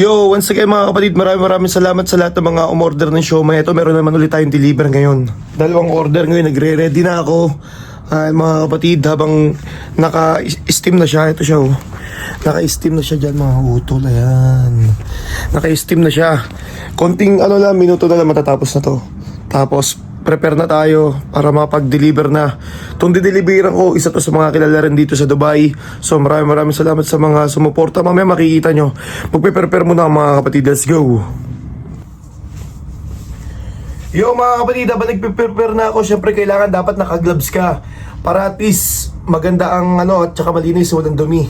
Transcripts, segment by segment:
Yo, once again mga kapatid, maraming salamat sa lahat ng mga umorder ng siomai. Ito, meron naman ulit tayong deliver ngayon. Dalawang order ngayon, nagre-ready na ako. Mga kapatid, habang naka-steam na siya, ito siya oh. Naka-steam na siya dyan mga utol, ayan. Naka-steam na siya. Konting minuto na lang matatapos na to. Tapos, prepare na tayo para mapag-deliver na. Itong dideliveran ko, isa to sa mga kilala rin dito sa Dubai. So maraming salamat sa mga sumuporta. Mamaya makikita nyo. Magpe-prepare muna mga kapatid. Let's go. Yo mga kapatid, habang nagpe-prepare na ako, syempre kailangan dapat naka-gloves ka. Para at least maganda ang at saka malinis, walang dumi.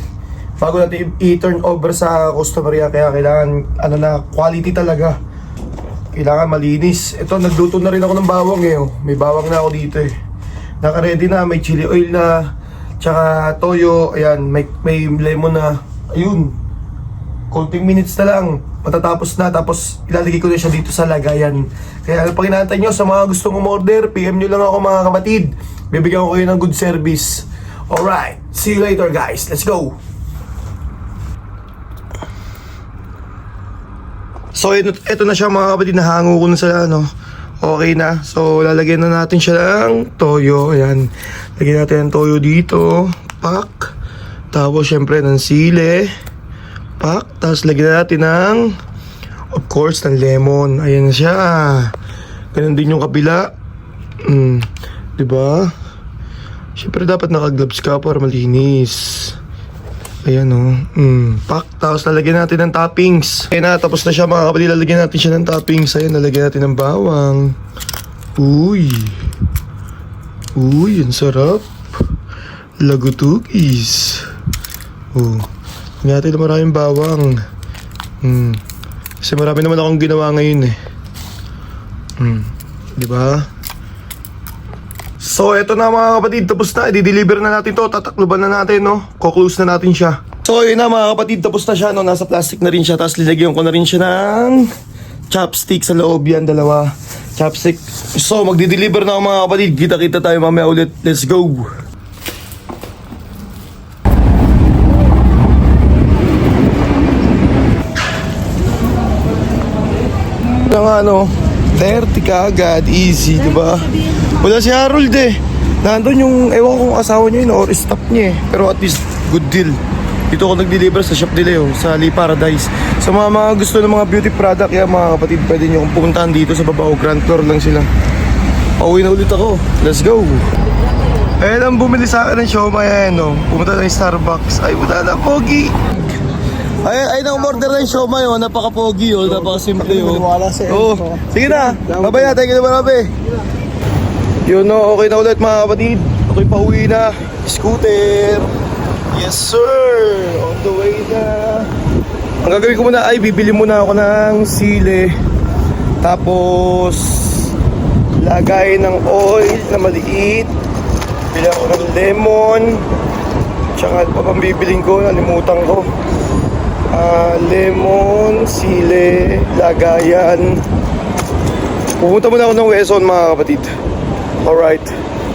Bago natin i-turn over sa customer yan. Kaya kailangan quality talaga. Kailangan malinis. Ito, nagluto na rin ako ng bawang oh. May bawang na ako dito eh. Naka-ready na, may chili oil na, tsaka toyo, ayan, may lemon na. Ayun. Konting minutes na lang, matatapos na. Tapos ilalagay ko na siya dito sa lagayan. Kaya pag inaantay nyo, sa mga gustong umorder, PM nyo lang ako mga kapatid. Bibigyan ko kayo ng good service. Alright, see you later guys. Let's go. So ito na siya mga kapatid, nahango ko na sa okay na. So lalagyan na natin siya ng toyo. Ayan, lagyan natin ng toyo dito. Pak. Tapos syempre ng sili. Pak. Tapos lagyan natin ng, of course, ng lemon. Ayan na siya. Ganun din yung kabila. Diba? Syempre dapat naka-gloves ka para malinis. Ayan pak. Tapos lalagyan natin ng toppings. Ayan na, tapos na siya mga kapatid. Lalagyan natin siya ng toppings. Ayan, lalagyan natin ng bawang. Uy, ang sarap. Lagutugis. Lagyan natin ng maraming bawang. Kasi marami naman akong ginawa ngayon eh. Diba? So, eto na mga kapatid, tapos na, i-deliver na natin to, tatakluban na natin, kuklose na natin siya. So, yun na mga kapatid, tapos na siya, nasa plastic na rin siya, tapos lilagyan ko na rin siya ng chopstick sa loob yan, dalawa, chopstick. So, magdi-deliver na ako mga kapatid, kita-kita tayo mamaya ulit, let's go! Ng 30 ka agad, easy, diba? Wala si Harold eh. Nandun yung, ewan kung asawa niya yun or staff niya eh. Pero at least, good deal. Dito ako nag-deliver sa shop nila sa Lee Paradise. Sa mga gusto ng mga beauty product, yan mga kapatid, pwede nyo kung pumuntahan dito sa baba o ground floor lang sila. Pauwi na ulit ako. Let's go! Ayan ang bumili sa akin ng siomai, pumunta na yung Starbucks. Ay, wala na, pogi! Ay na umorder na yung siomai, napaka-pogi, napaka-simple. Sige na, babay na, thank you na marami. Yun okay na ulit mga kapatid. Okay, pauwi na. Scooter. Yes sir, on the way na. Ang gagawin ko muna ay bibili muna ako ng sili. Tapos lagay ng oil na maliit. Bili ako ng lemon. Tsaka pa pang bibiling ko, nalimutan ko. Lemon, sili, lagayan. Pupunta muna ako ng Quezon mga kapatid. Alright,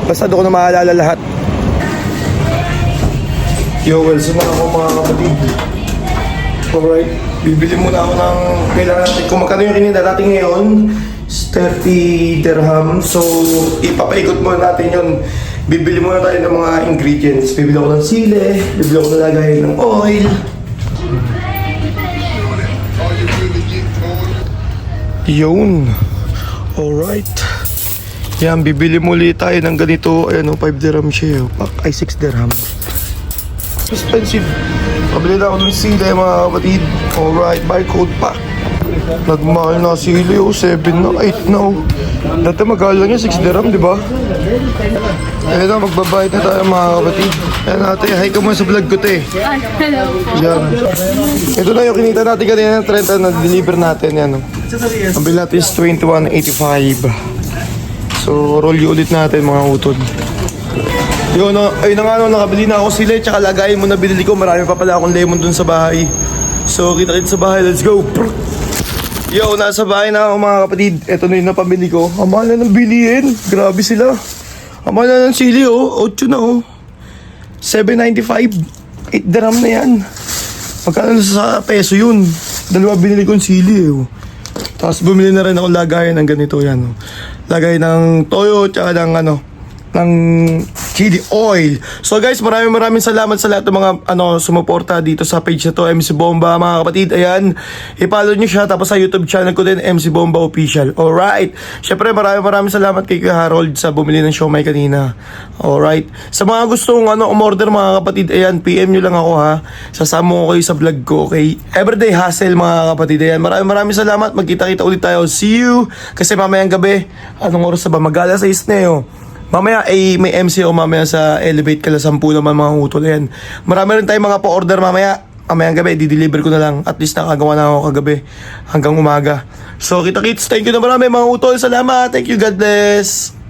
basta doon ko na maalala lahat. Yo, Wilson na ako mga kapatid. Alright, bibili muna ako ng kailangan natin. Kung magkano yung kinita natin ngayon, 30 dirham. So, ipapaikot muna natin yun. Bibili muna tayo ng mga ingredients. Bibili ako ng sili, bibili ako ng lagayan ng oil. Yun. Alright. Yan, bibili muli tayo ng ganito. Ayan 5 dirham siya. Ay, 6 dirham. Expensive. Pabili na ako ng sili mga kapatid. Alright, barcode pa. Nagmahal na sili 7 na, 8 na Dati magkahal lang yan, 6 dirham, di ba? Ayan na, magbabayad na tayo mga kapatid. Ayan natin, hi ka muna sa vlog ko te. Hello po. Yan. Ito na yung kinita natin kanina ng 30 na deliver natin. Yan. Ang bill natin is 21.85. So, roll you ulit natin mga utod. Yun, ayun na nga nakabili na ako sili. Tsaka lagayin mo na binili ko. Marami pa pala akong lemon dun sa bahay. So, kita-kita sa bahay. Let's go! Yo, nasa bahay na ako mga kapatid. Ito na yung napamili ko. Ang mahal na ng bilihin. Grabe sila. Ang mahal na ng sili 8 na 7.95. 8 dirham na yan. Magkano sa peso yun? Dalawa binili kong sili eh. Oh. Tapos bumili na rin ako lagayan ng ganito yan. Oh. Lagay ng toyo tsaka ng ng chili oil. So guys, maraming salamat sa lahat ng mga sumuporta dito sa page na to, MC Bomba, mga kapatid. Ayan, i-follow nyo siya. Tapos sa YouTube channel ko din, MC Bomba Official. Alright. Syempre, maraming salamat kay Kuya Harold sa bumili ng siomay kanina. Alright. Sa mga gustong umorder, mga kapatid, ayan, PM nyo lang ako ha. Sasama ko kayo sa vlog ko, okay? Everyday hustle, mga kapatid. Ayan, maraming salamat. Magkita-kita ulit tayo. See you! Kasi mamayang gabi, anong oras na ba? Mag-alas 6 na yun. Mamaya may MC o mamaya sa Elevate kala 10 naman mga utol. Yan. Marami rin tayong mga pa-order mamayang gabi, di-deliver ko na lang. At least nakagawa na ako kagabi hanggang umaga. So kita-kits, thank you na marami mga utol. Salamat, thank you, God bless.